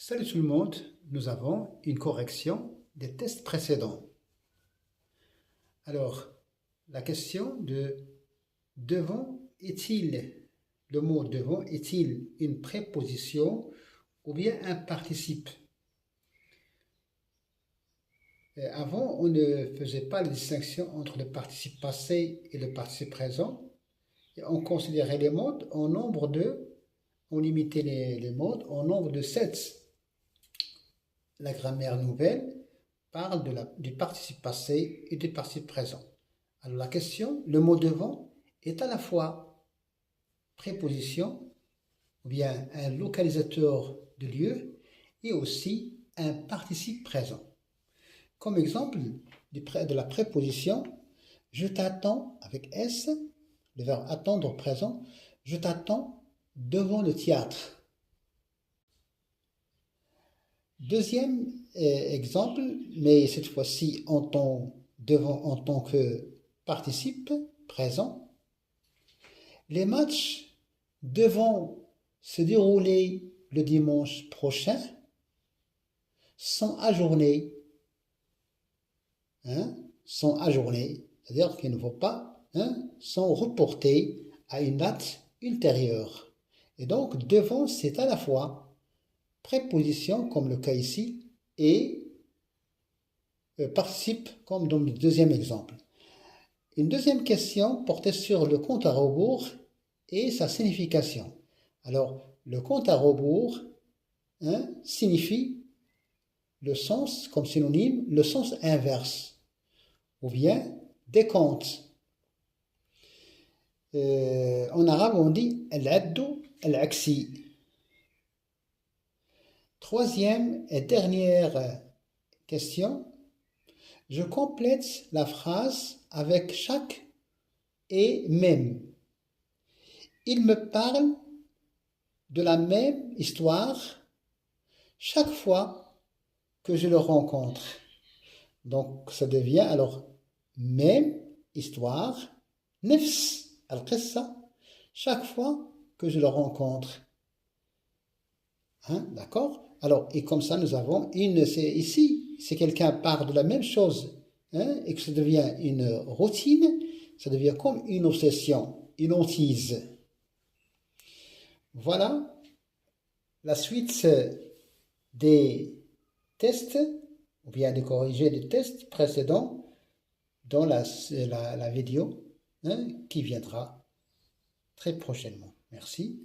Salut tout le monde, nous avons une correction des tests précédents. Alors, la question de devant est-il, le mot devant est-il une préposition ou bien un participe? Avant, on ne faisait pas la distinction entre le participe passé et le participe présent. Et on considérait les modes en nombre de, on limitait les modes en nombre de 7. La grammaire nouvelle parle du participe passé et du participe présent. Alors la question, le mot devant est à la fois préposition, ou bien un localisateur de lieu, et aussi un participe présent. Comme exemple de la préposition, je t'attends avec S, le verbe attendre présent, je t'attends devant le théâtre. Deuxième exemple, mais cette fois-ci devant en tant que participe présent. Les matchs devront se dérouler le dimanche prochain sont ajournés. Sont ajournés, c'est-à-dire qu'ils ne vont pas, sont reportés à une date ultérieure. Et donc, devant, c'est à la fois préposition, comme le cas ici, et participe, comme dans le deuxième exemple. Une deuxième question portait sur le compte à rebours et sa signification. Alors, le compte à rebours signifie le sens, comme synonyme, le sens inverse, ou bien décompte. En arabe, on dit al-addu al-aksi. Troisième et dernière question. Je complète la phrase avec chaque et même. Il me parle de la même histoire chaque fois que je le rencontre. Donc ça devient alors même histoire, nefs al-qissa, chaque fois que je le rencontre. D'accord? Alors, et comme ça, nous avons ici, si quelqu'un parle de la même chose et que ça devient une routine, ça devient comme une obsession, une hantise. Voilà la suite des tests, ou bien de corriger des tests précédents dans la vidéo qui viendra très prochainement. Merci.